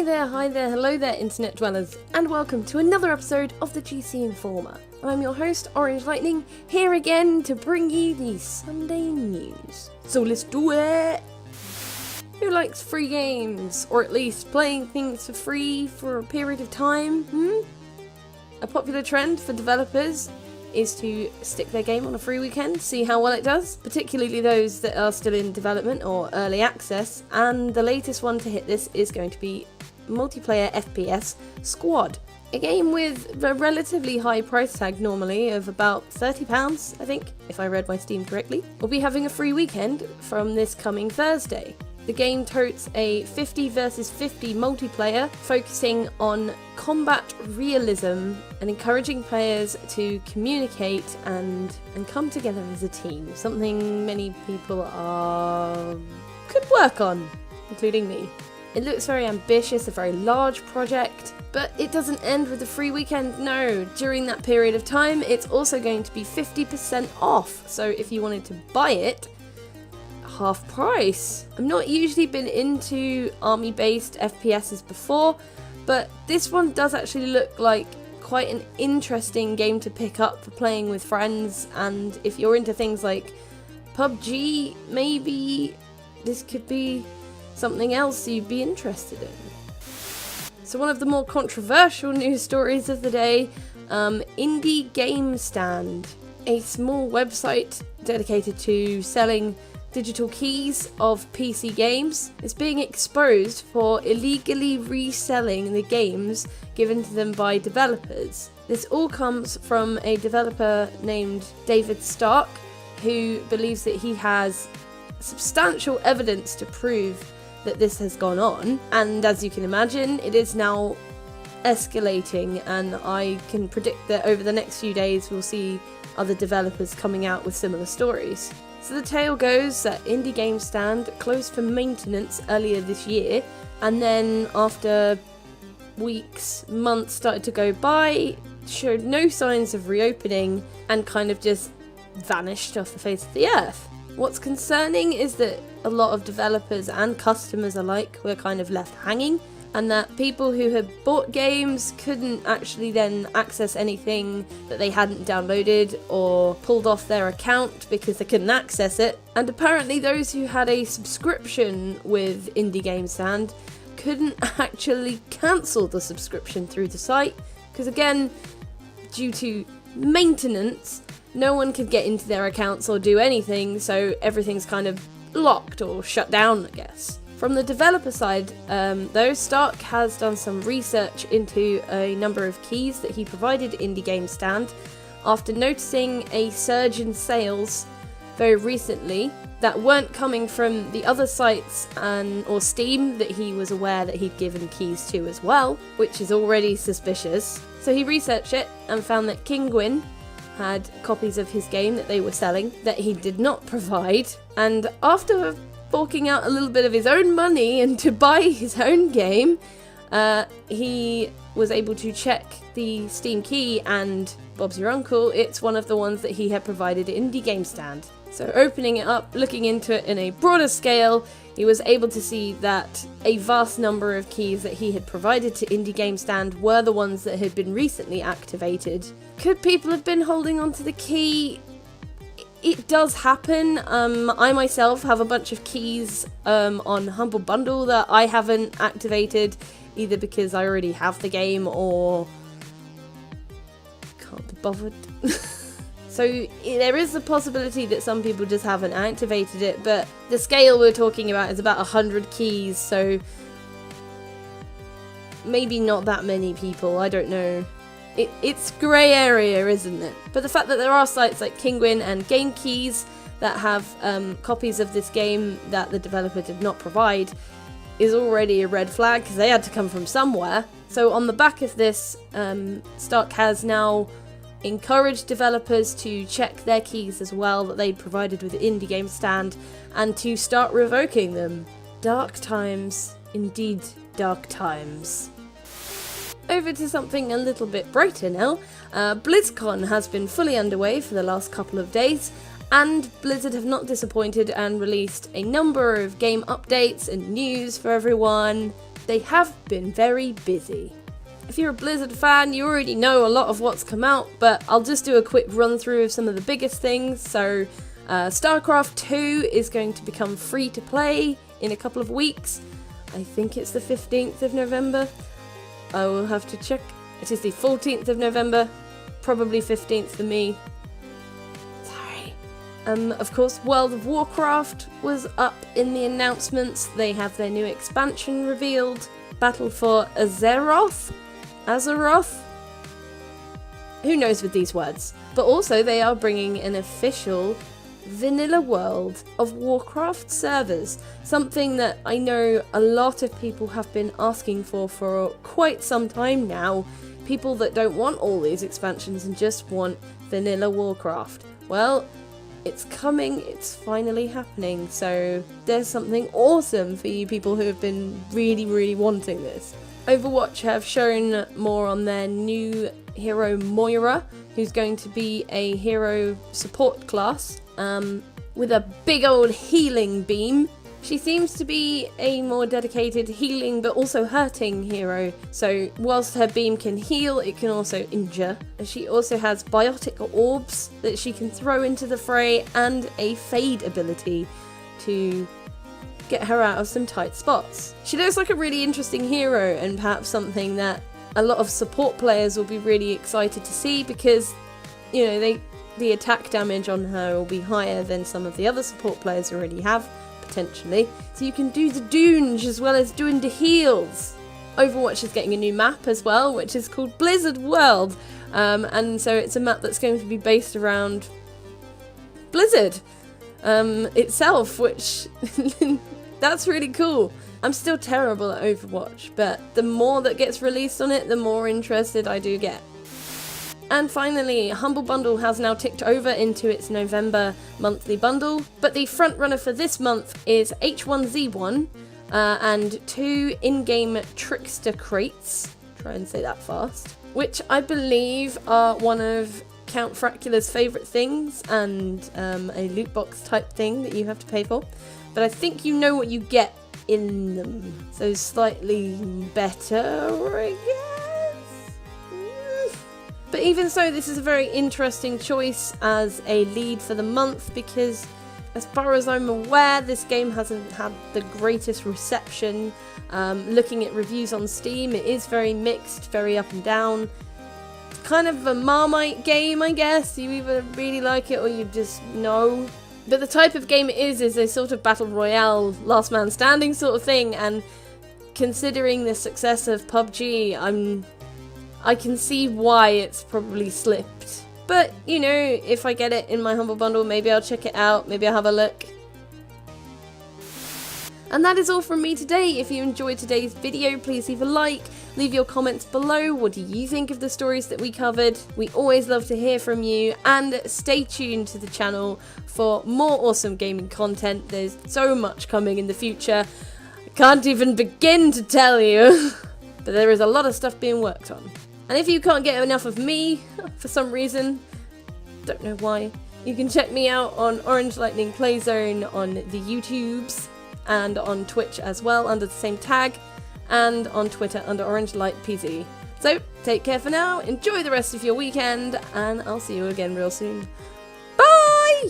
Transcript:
Hi there, hello there internet dwellers, and welcome to another episode of the GC Informer. I'm your host, Orange Lightning, here again to bring you the Sunday news. So let's do it! Who likes free games, or at least playing things for free for a period of time? A popular trend for developers is to stick their game on a free weekend, see how well it does, particularly those that are still in development or early access, and the latest one to hit this is going to be multiplayer FPS Squad. A game with a relatively high price tag normally of about £30, I think, if I read my Steam correctly, will be having a free weekend from this coming Thursday. The game totes a 50 versus 50 multiplayer, focusing on combat realism and encouraging players to communicate and come together as a team, something many people could work on, including me. It looks very ambitious, a very large project, but it doesn't end with the free weekend, no. During that period of time, it's also going to be 50% off, so if you wanted to buy it, half price. I've not usually been into army-based FPSs before, but this one does actually look like quite an interesting game to pick up for playing with friends, and if you're into things like PUBG, maybe this could be something else you'd be interested in. So one of the more controversial news stories of the day, IndieGameStand, a small website dedicated to selling digital keys of PC games, is being exposed for illegally reselling the games given to them by developers. This all comes from a developer named David Stark, who believes that he has substantial evidence to prove that this has gone on, and as you can imagine, it is now escalating, and I can predict that over the next few days we'll see other developers coming out with similar stories. So the tale goes that IndieGameStand closed for maintenance earlier this year, and then after weeks, months started to go by, showed no signs of reopening and kind of just vanished off the face of the earth. What's concerning is that a lot of developers and customers alike were kind of left hanging, and that people who had bought games couldn't actually then access anything that they hadn't downloaded or pulled off their account because they couldn't access it. And apparently those who had a subscription with IndieGameStand couldn't actually cancel the subscription through the site because, again, due to maintenance, no one could get into their accounts or do anything, so everything's kind of locked or shut down, I guess. From the developer side, though, Stark has done some research into a number of keys that he provided IndieGameStand after noticing a surge in sales very recently that weren't coming from the other sites or Steam that he was aware that he'd given keys to as well, which is already suspicious. So he researched it and found that Kinguin had copies of his game that they were selling that he did not provide, and after forking out a little bit of his own money and to buy his own game, he was able to check the Steam key, and Bob's your uncle, it's one of the ones that he had provided IndieGameStand. So opening it up, looking into it in a broader scale, he was able to see that a vast number of keys that he had provided to IndieGameStand were the ones that had been recently activated. Could people have been holding onto the key? It does happen. I myself have a bunch of keys on Humble Bundle that I haven't activated, either because I already have the game or can't be bothered. So there is the possibility that some people just haven't activated it, but the scale we're talking about is about 100 keys, so maybe not that many people, I don't know. It's grey area, isn't it? But the fact that there are sites like Kinguin and Game Keys that have copies of this game that the developer did not provide is already a red flag, because they had to come from somewhere. So on the back of this, Stark has now encouraged developers to check their keys as well that they provided with IndieGameStand and to start revoking them. Dark times, indeed dark times. Over to something a little bit brighter now. Blizzcon has been fully underway for the last couple of days, and Blizzard have not disappointed and released a number of game updates and news for everyone. they have been very busy. If you're a Blizzard fan, you already know a lot of what's come out, but I'll just do a quick run through of some of the biggest things. So, StarCraft 2 is going to become free to play in a couple of weeks. I think it's the 15th of November. I will have to check. It is the 14th of November, probably 15th for me. Sorry. Of course, World of Warcraft was up in the announcements. They have their new expansion revealed. Battle for Azeroth? Who knows with these words? But also they are bringing an official vanilla world of Warcraft servers, something that I know a lot of people have been asking for quite some time now. People that don't want all these expansions and just want vanilla Warcraft. Well, it's coming, it's finally happening, so there's something awesome for you people who have been really wanting this. Overwatch have shown more on their new hero Moira, who's going to be a hero support class with a big old healing beam. She seems to be a more dedicated healing but also hurting hero, so whilst her beam can heal, it can also injure. She also has biotic orbs that she can throw into the fray and a fade ability to get her out of some tight spots. She looks like a really interesting hero and perhaps something that a lot of support players will be really excited to see because, you know, the attack damage on her will be higher than some of the other support players already have, potentially. So you can do the doonge as well as doing the heals. Overwatch is getting a new map as well, which is called Blizzard World. And so it's a map that's going to be based around Blizzard itself, which that's really cool. I'm still terrible at Overwatch, but the more that gets released on it, the more interested I do get. And finally, Humble Bundle has now ticked over into its November monthly bundle, but the front runner for this month is H1Z1 and 2 in-game Trickster crates, try and say that fast, which I believe are one of Count Fracula's favourite things and a loot box type thing that you have to pay for. But I think you know what you get in them, so slightly better, I guess. But even so, this is a very interesting choice as a lead for the month because, as far as I'm aware, this game hasn't had the greatest reception. Looking at reviews on Steam, it is very mixed, very up and down. It's kind of a Marmite game, I guess. You either really like it or you just know. But the type of game it is a sort of battle royale, last man standing sort of thing, and considering the success of PUBG, I can see why it's probably slipped. But, you know, if I get it in my Humble Bundle, maybe I'll check it out, maybe I'll have a look. And that is all from me today. If you enjoyed today's video, please leave a like, leave your comments below. What do you think of the stories that we covered? We always love to hear from you, and stay tuned to the channel for more awesome gaming content. There's so much coming in the future. I can't even begin to tell you, but there is a lot of stuff being worked on. And if you can't get enough of me, for some reason, don't know why, you can check me out on Orange Lightning Playzone on the YouTubes, and on Twitch as well under the same tag, and on Twitter under OrangeLightPZ. So, take care for now, enjoy the rest of your weekend, and I'll see you again real soon. Bye!